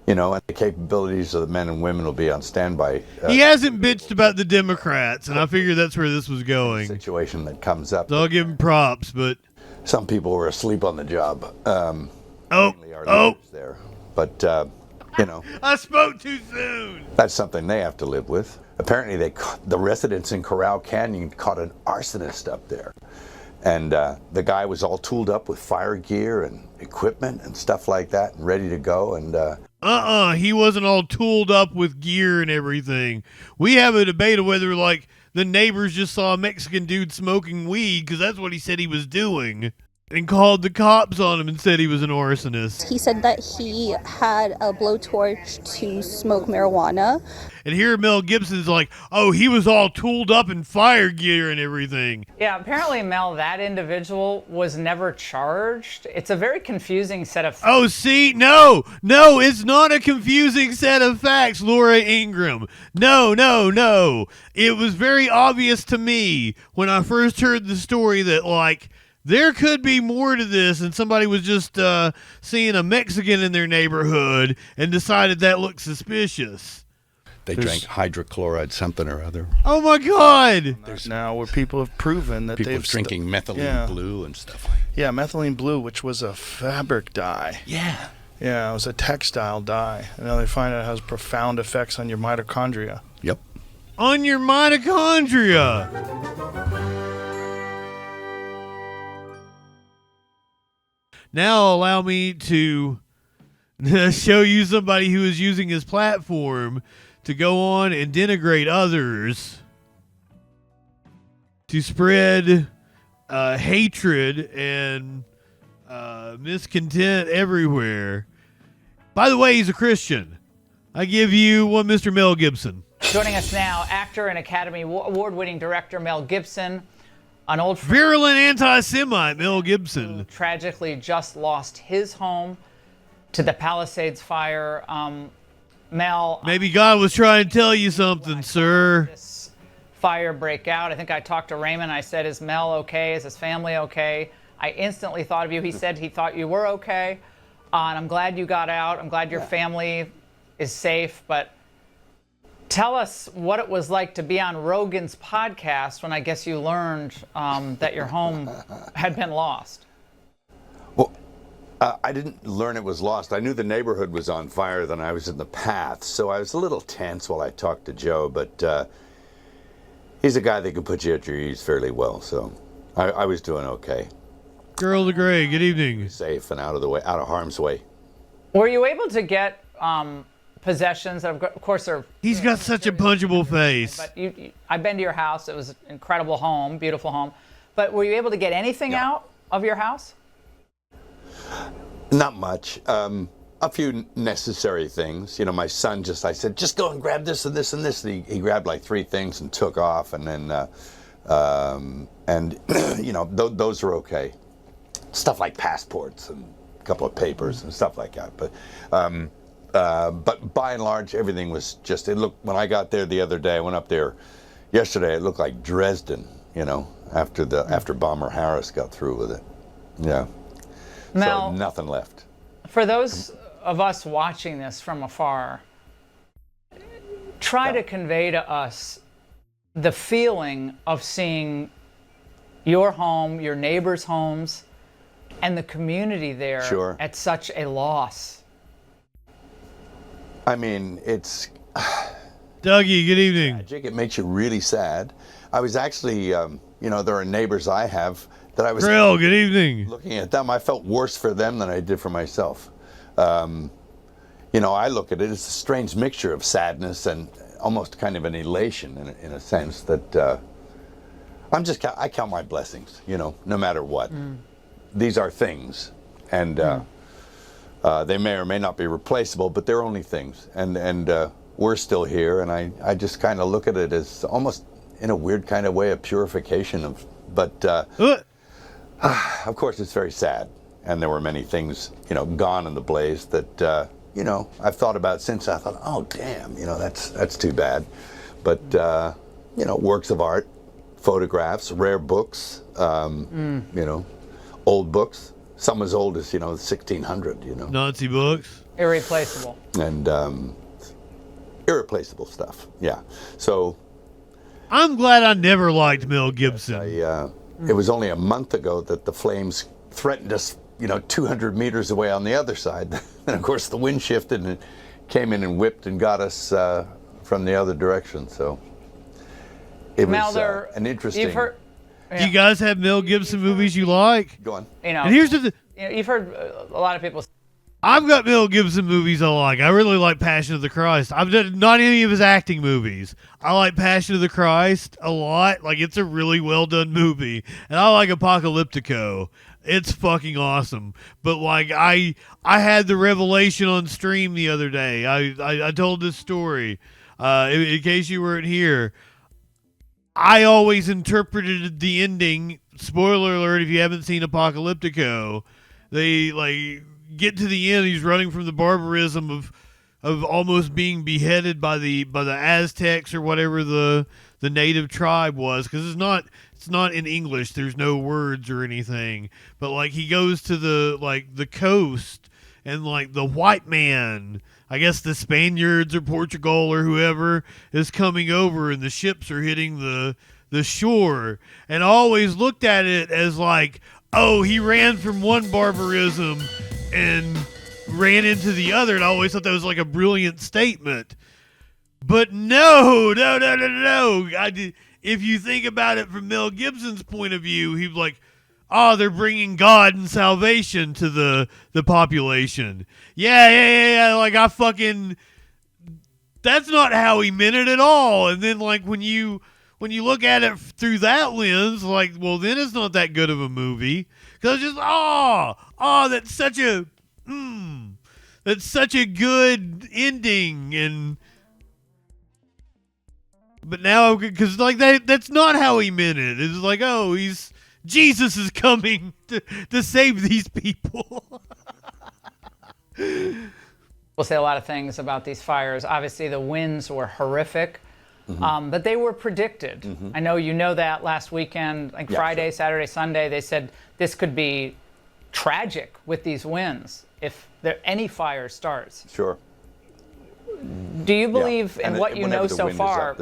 and the capabilities of the men and women will be on standby. He hasn't bitched about the Democrats, and I figured that's where this was going. Situation that comes up. So I'll give him props, but some people were asleep on the job. There, but I spoke too soon. That's something they have to live with. Apparently, the residents in Corral Canyon caught an arsonist up there. And the guy was all tooled up with fire gear and equipment and stuff like that and ready to go. And he wasn't all tooled up with gear and everything. We have a debate of whether, like, the neighbors just saw a Mexican dude smoking weed, because that's what he said he was doing, and called the cops on him and said he was an arsonist. He said that he had a blowtorch to smoke marijuana. And here Mel Gibson's like, oh, he was all tooled up in fire gear and everything. Yeah, apparently, Mel, that individual was never charged. It's a very confusing set of... Oh, see? No, it's not a confusing set of facts, Laura Ingram. No. It was very obvious to me when I first heard the story that, like, there could be more to this, and somebody was just seeing a Mexican in their neighborhood and decided that looked suspicious. They drank hydrochloride something or other. Oh, my God. There's now where people have proven that they've drinking methylene blue and stuff like that. Yeah, methylene blue, which was a fabric dye. Yeah. Yeah, it was a textile dye. And now they find out it has profound effects on your mitochondria. Yep. On your mitochondria. Now allow me to show you somebody who is using his platform to go on and denigrate others, to spread hatred and miscontent everywhere. By the way, he's a Christian. I give you one Mr. Mel Gibson. Joining us now, actor and Academy Award-winning director Mel Gibson, an old virulent anti-Semite Mel Gibson, who tragically just lost his home to the Palisades fire. Mel, maybe God was trying to tell you something, sir. This fire break out. I think I talked to Raymond. I said, "Is Mel okay? Is his family okay?" I instantly thought of you. He said he thought you were okay, and I'm glad you got out. I'm glad your family is safe. But tell us what it was like to be on Rogan's podcast when I guess you learned that your home had been lost. Well, I didn't learn it was lost. I knew the neighborhood was on fire, then I was in the path. So I was a little tense while I talked to Joe, but he's a guy that can put you at your ease fairly well. So I was doing okay. Girl to Gray, good evening. Safe and out of harm's way. Were you able to get possessions that, of course, are... He's got such a punchable face. But I've been to your house. It was an incredible home, beautiful home. But were you able to get anything out of your house? Not much. A few necessary things. My son I said, just go and grab this and this and this. And he grabbed like 3 things and took off. And then, those are okay. Stuff like passports and a couple of papers and stuff like that. But by and large, everything was just, it looked, when I got there the other day, I went up there yesterday, it looked like Dresden, after Bomber Harris got through with it. Yeah. Mel, so nothing left. For those of us watching this from afar, try to convey to us the feeling of seeing your home, your neighbors' homes, and the community there at such a loss. I mean, it's... Dougie, good evening. Tragic. It makes you really sad. I was actually, there are neighbors I have that I was... Grill, good evening. Looking at them, I felt worse for them than I did for myself. I look at it as a strange mixture of sadness and almost kind of an elation in a sense that I count my blessings, no matter what. These are things, and they may or may not be replaceable, but they're only things, and we're still here, and I just kind of look at it as almost in a weird kind of way a purification but of course it's very sad, and there were many things gone in the blaze that I've thought about since. I thought, oh damn, that's too bad, but works of art, photographs, rare books, old books, some as old as 1600. Nazi books. Irreplaceable. And irreplaceable stuff. Yeah. So I'm glad I never liked Mel Gibson. it was only a month ago that the flames threatened us, 200 meters away on the other side. And of course the wind shifted and it came in and whipped and got us from the other direction. So it was an interesting. You've heard, Do you guys have Mel Gibson movies you like? Go on. And here's the you've heard a lot of people. I've got Mel Gibson movies I like. I really like Passion of the Christ. I've done not any of his acting movies. I like Passion of the Christ a lot. Like, it's a really well done movie. And I like Apocalyptico. It's fucking awesome. But like, I had the revelation on stream the other day. I told this story. In case you weren't here. I always interpreted the ending, spoiler alert if you haven't seen Apocalyptico, they like get to the end, he's running from the barbarism of almost being beheaded by the Aztecs or whatever the native tribe was, because it's not in English, there's no words or anything, but like he goes to the coast and like the white man, I guess the Spaniards or Portugal or whoever is coming over and the ships are hitting the shore, and I always looked at it as like, oh, he ran from one barbarism and ran into the other, and I always thought that was like a brilliant statement. But no. If you think about it from Mel Gibson's point of view, he's like, oh, they're bringing God and salvation to the population. Yeah. Like, that's not how he meant it at all. And then, like, when you look at it through that lens, like, well, then it's not that good of a movie. Because it's just, that's such a good ending. But now, because, like, that's not how he meant it. It's like, oh, Jesus is coming to save these people. We'll say a lot of things about these fires. Obviously, the winds were horrific, but they were predicted. Mm-hmm. I know you know that last weekend, like Friday, Saturday, Sunday, they said this could be tragic with these winds if any fire starts. Sure. Do you believe in what you know so far,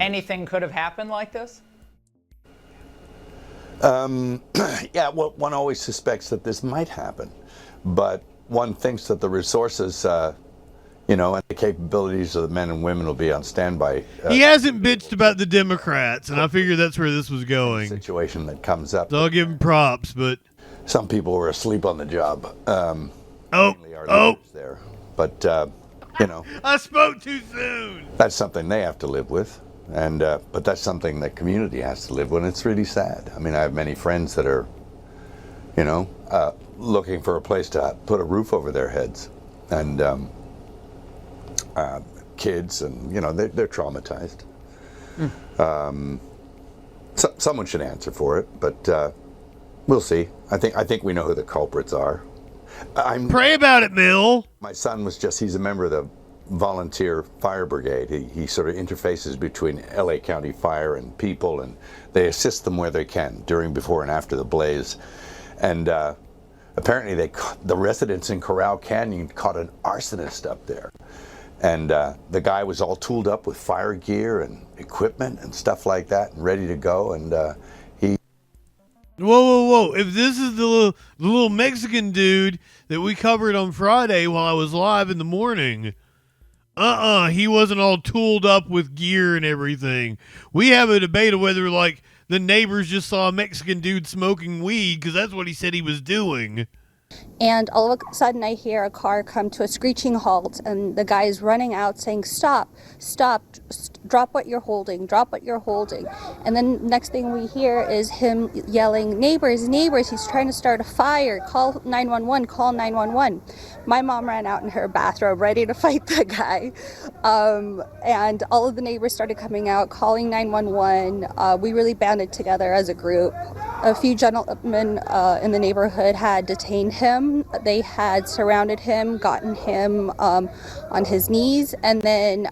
anything could have happened like this? Well, one always suspects that this might happen, but one thinks that the resources, and the capabilities of the men and women will be on standby. He hasn't bitched about the Democrats, and I figured that's where this was going. Situation that comes up. So I'll give him props, but some people were asleep on the job. There, but I spoke too soon. That's something they have to live with. And but that's something that community has to live with, and it's really sad. I mean, I have many friends that are, looking for a place to put a roof over their heads, and kids, and they're traumatized. Someone should answer for it, but we'll see. I think we know who the culprits are. Pray about it, Mill. My son he's a member of the volunteer fire brigade. He sort of interfaces between LA County Fire and people, and they assist them where they can during, before, and after the blaze. And apparently the residents in Corral Canyon caught an arsonist up there, and the guy was all tooled up with fire gear and equipment and stuff like that and ready to go, and he Whoa. If this is the little Mexican dude that we covered on Friday while I was live in the morning, he wasn't all tooled up with gear and everything. We have a debate of whether, like, the neighbors just saw a Mexican dude smoking weed, because that's what he said he was doing. And all of a sudden I hear a car come to a screeching halt, and the guy is running out saying, stop, drop what you're holding. And then next thing we hear is him yelling, neighbors, he's trying to start a fire, call 911. My mom ran out in her bathrobe ready to fight the guy. And all of the neighbors started coming out, calling 911. We really banded together as a group. A few gentlemen in the neighborhood had detained him. They had surrounded him, gotten him on his knees, and then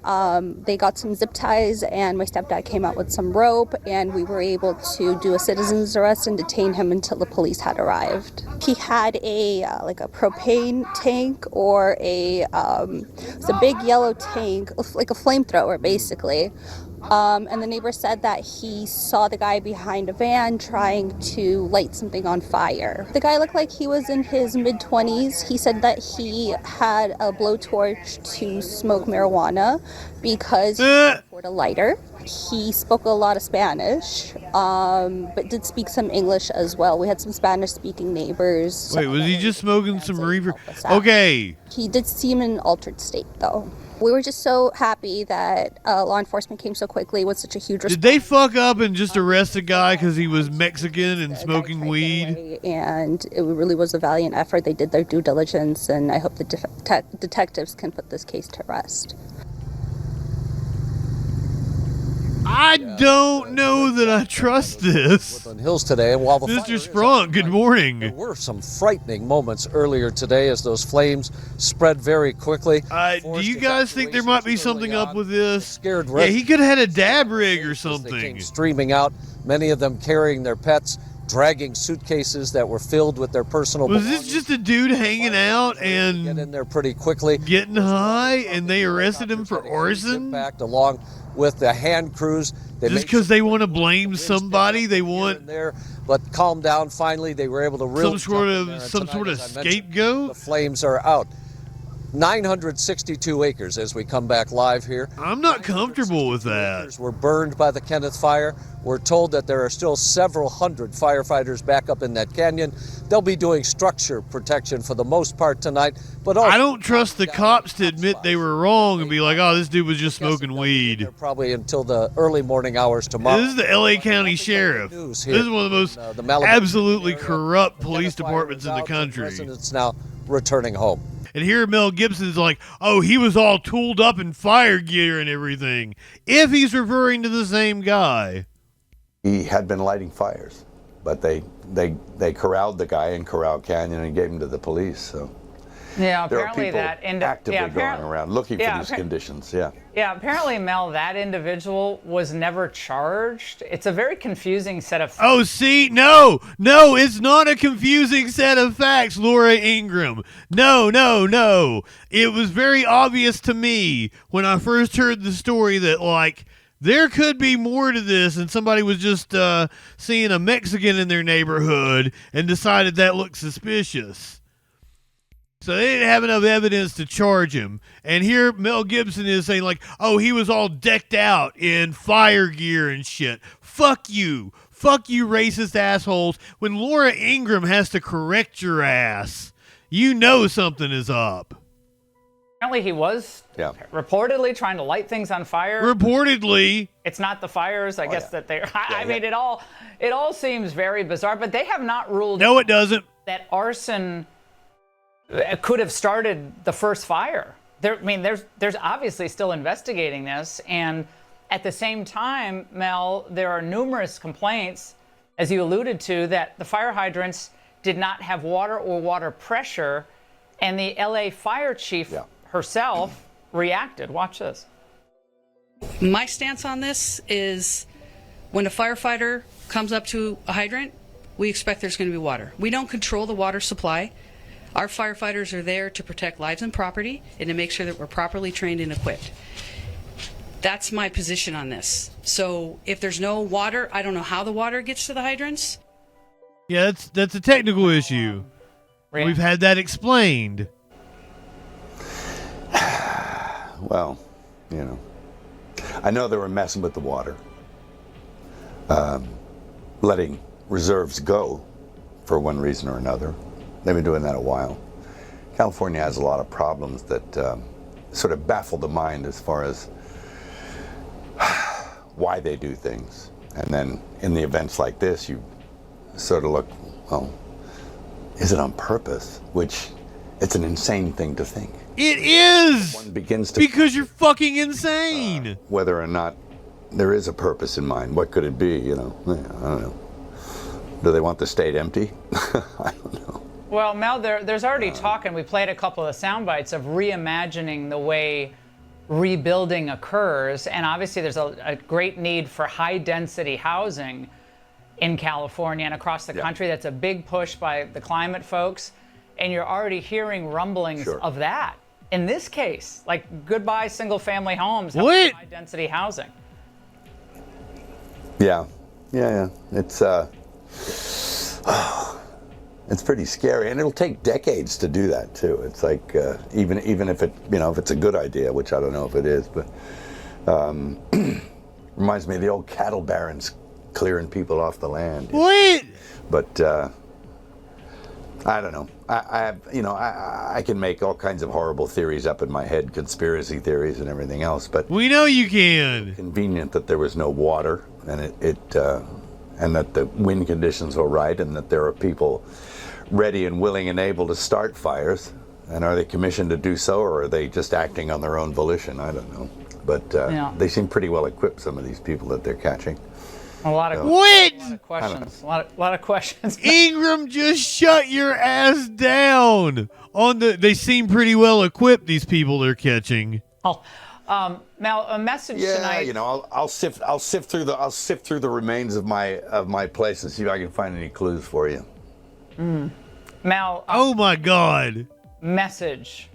they got some zip ties, and my stepdad came out with some rope, and we were able to do a citizen's arrest and detain him until the police had arrived. He had a like a propane tank, or it's a big yellow tank, like a flamethrower basically. And the neighbor said that he saw the guy behind a van trying to light something on fire. The guy looked like he was in his mid-20s. He said that he had a blowtorch to smoke marijuana because he couldn't afford a lighter. He spoke a lot of Spanish, but did speak some English as well. We had some Spanish-speaking neighbors. Wait, was he just smoking some reefer? Okay. He did seem in an altered state, though. We were just so happy that law enforcement came so quickly with such a huge response. Did they fuck up and just arrest a guy because he was Mexican and smoking weed? And it really was a valiant effort. They did their due diligence, and I hope the detectives can put this case to rest. I don't know that I trust this. Woodland Hills today, and while the Mr. Sprunk, good morning. There were some frightening moments earlier today as those flames spread very quickly. Do you guys think there might be something up with this? Scared Yeah, he could have had a dab rig or They something. came streaming out, many of them carrying their pets, dragging suitcases that were filled with their personal Was belongings. this just a dude hanging out Get in and there pretty quickly. getting high and they arrested him for arson? Impact along with the hand crews. They Just made because some they want to blame somebody, they here want and there, but calmed down. Finally, they were able to really some sort jump in there, of and some tonight, sort of as I mentioned, scapegoat. the flames are out. 962 acres as we come back live here. I'm not comfortable with 962 that. acres were burned by the Kenneth fire. We're told that there are still several hundred firefighters back up in that canyon. They'll be doing structure protection for the most part tonight, but also I don't trust the cops to admit they were wrong and be like, "Oh, this dude was just smoking weed." They're probably until the early morning hours tomorrow. This is the LA County Sheriff. News This here is one of the most in, the Malibu absolutely area. corrupt The police Kenneth fire departments is in the out, country. Residents now returning home. And here Mel Gibson's like, "Oh, he was all tooled up in fire gear and everything." If he's referring to the same guy. He had been lighting fires, but they corralled the guy in Corral Canyon and gave him to the police. So Yeah, there are apparently people that actively going around looking for these appar- conditions. Yeah. Yeah, apparently, Mel, that individual was never charged. It's a very confusing set of. Oh, see, no, it's not a confusing set of facts, Laura Ingram. No. It was very obvious to me when I first heard the story that, like, there could be more to this, and somebody was just seeing a Mexican in their neighborhood and decided that looked suspicious. So they didn't have enough evidence to charge him. And here Mel Gibson is saying, like, "Oh, he was all decked out in fire gear and shit." Fuck you, racist assholes. When Laura Ingram has to correct your ass, you know something is up. Apparently, he was reportedly trying to light things on fire. Reportedly. It's not the fires, I guess, that they. I mean, yeah. it all seems very bizarre. But they have not ruled. No, it doesn't. That arson could have started the first fire. There's obviously still investigating this, and at the same time, Mel, there are numerous complaints, as you alluded to, that the fire hydrants did not have water or water pressure, and the LA fire chief herself reacted. Watch this. My stance on this is when a firefighter comes up to a hydrant, we expect there's going to be water. We don't control the water supply. Our firefighters are there to protect lives and property and to make sure that we're properly trained and equipped. That's my position on this. So if there's no water, I don't know how the water gets to the hydrants. Yeah, that's a technical issue. We've had that explained. Well, I know they were messing with the water, letting reserves go for one reason or another. They've been doing that a while. California has a lot of problems that sort of baffle the mind as far as why they do things. And then in the events like this, you sort of look, well, is it on purpose? Which it's an insane thing to think. It is! One begins to because you're fucking insane. whether or not there is a purpose in mind. What could it be? I don't know. Do they want the state empty? I don't know. Well, Mel, there's already talk, and we played a couple of sound bites of reimagining the way rebuilding occurs. And obviously there's a great need for high-density housing in California and across the country. That's a big push by the climate folks. And you're already hearing rumblings of that. In this case, like goodbye single-family homes, high-density housing. Yeah. It's pretty scary, and it'll take decades to do that too. It's like even if it if it's a good idea, which I don't know if it is, but reminds me of the old cattle barons clearing people off the land. What? But I don't know. I can make all kinds of horrible theories up in my head, conspiracy theories and everything else. But we know you can. Convenient that there was no water, and and that the wind conditions were right, and that there are people ready and willing and able to start fires. And are they commissioned to do so, or are they just acting on their own volition? I don't know. But they seem pretty well equipped, some of these people that they're catching. A lot of questions. A lot of questions. Ingram, just shut your ass down. They seem pretty well equipped, these people they're catching. Oh, Mel, a message tonight. I'll sift through the remains of my place and see if I can find any clues for you. Mel. Oh my God. Message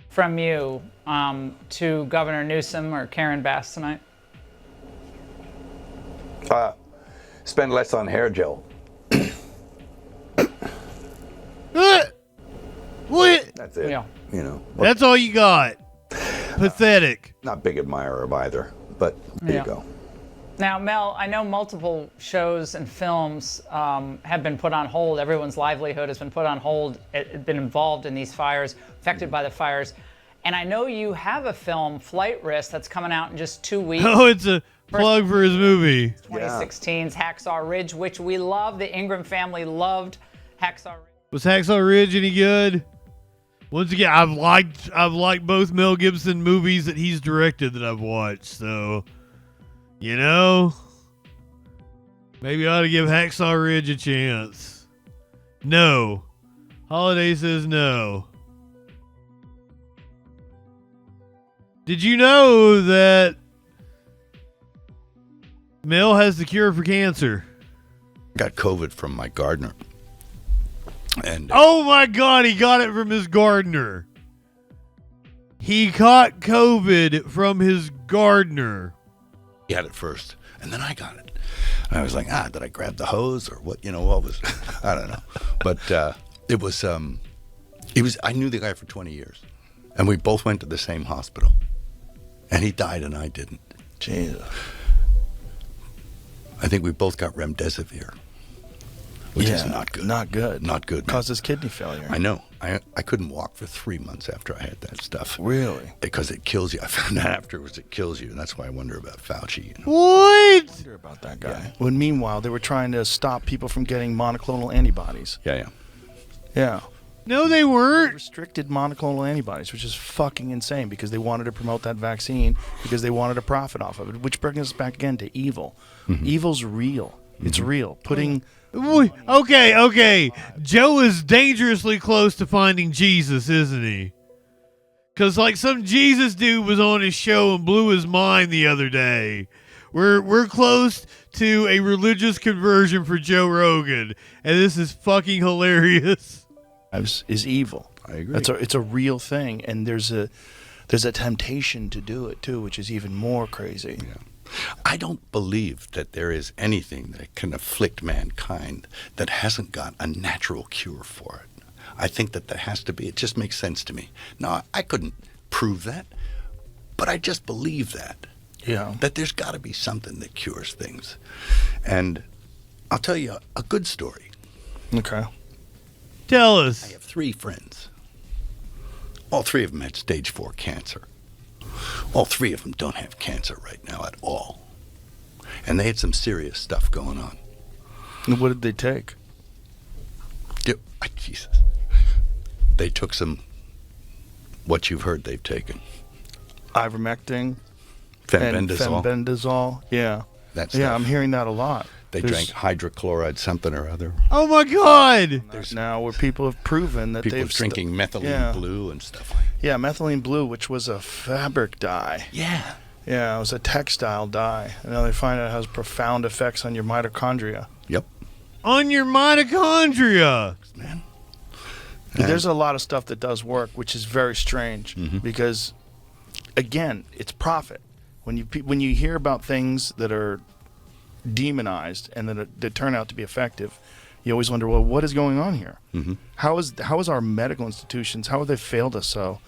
from you to Governor Newsom or Karen Bass tonight. Spend less on hair gel. What? That's it. Yeah. That's all you got. Pathetic. Not big admirer of either, but there you go. Now, Mel, I know multiple shows and films have been put on hold. Everyone's livelihood has been put on hold, been involved in these fires, affected by the fires. And I know you have a film, Flight Risk, that's coming out in just 2 weeks. Oh, it's a plug for his movie. 2016's Hacksaw Ridge, which we love. The Ingram family loved Hacksaw Ridge. Was Hacksaw Ridge any good? Once again, I've liked both Mel Gibson movies that he's directed that I've watched. So, maybe I ought to give Hacksaw Ridge a chance. No. Holiday says no. Did you know that Mel has the cure for cancer? Got COVID from my gardener. And oh my God, he got it from his gardener. He caught COVID from his gardener. he had it first, and then I got it. And I was like, did I grab the hose or what? What was? I don't know. But it was. I knew the guy for 20 years, and we both went to the same hospital, and he died and I didn't. Jesus. I think we both got remdesivir, which is not good. Not good. Not good. Man. Causes kidney failure. I know. I couldn't walk for 3 months after I had that stuff. Really? Because it kills you. I found out afterwards it kills you, and that's why I wonder about Fauci. What? I wonder about that guy. Yeah. When meanwhile, they were trying to stop people from getting monoclonal antibodies. Yeah. No, they weren't. They restricted monoclonal antibodies, which is fucking insane because they wanted to promote that vaccine because they wanted to profit off of it, which brings us back again to evil. Mm-hmm. Evil's real. Mm-hmm. It's real. Putting... Okay. Joe is dangerously close to finding Jesus, isn't he? Because, some Jesus dude was on his show and blew his mind the other day. We're close to a religious conversion for Joe Rogan, and this is fucking hilarious. Is evil. I agree. It's a real thing, and there's a temptation to do it too, which is even more crazy. Yeah. I don't believe that there is anything that can afflict mankind that hasn't got a natural cure for it. I think that there has to be. It just makes sense to me. Now, I couldn't prove that, but I just believe that. Yeah. That there's got to be something that cures things. And I'll tell you a good story. Okay. Tell us. I have 3 friends. All 3 of them had stage 4 cancer. All 3 of them don't have cancer right now at all. And they had some serious stuff going on. And what did they take? Jesus. They took some, what you've heard they've taken. Ivermectin. Fenbendazole. Fenbendazole. Yeah. That's I'm hearing that a lot. They drank hydrochloride something or other. Oh my God! There's now where people have proven that People they've drinking methylene yeah. blue and stuff like that. Yeah, methylene blue, which was a fabric dye. Yeah. Yeah, it was a textile dye. And now they find out it has profound effects on your mitochondria. Yep. On your mitochondria. Man. There's a lot of stuff that does work, which is very strange because, again, it's profit. When you hear about things that are demonized and that turn out to be effective, you always wonder, well, what is going on here? How is our medical institutions, how have they failed us so?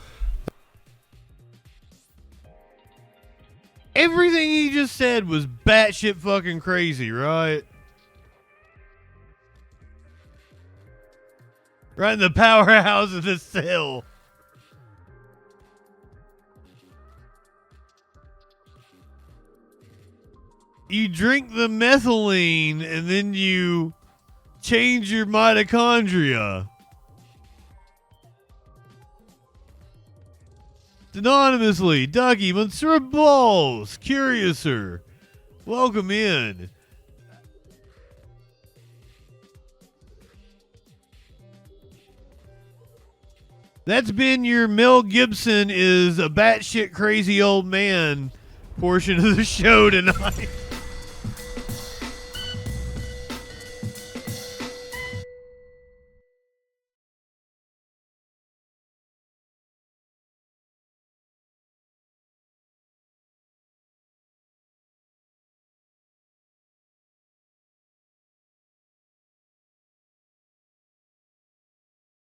Everything he just said was batshit fucking crazy, right? Right in the powerhouse of the cell. You drink the methylene and then you change your mitochondria. Anonymously, Dougie, Monsieur Balls, Curiouser, welcome in. That's been your Mel Gibson is a batshit crazy old man portion of the show tonight.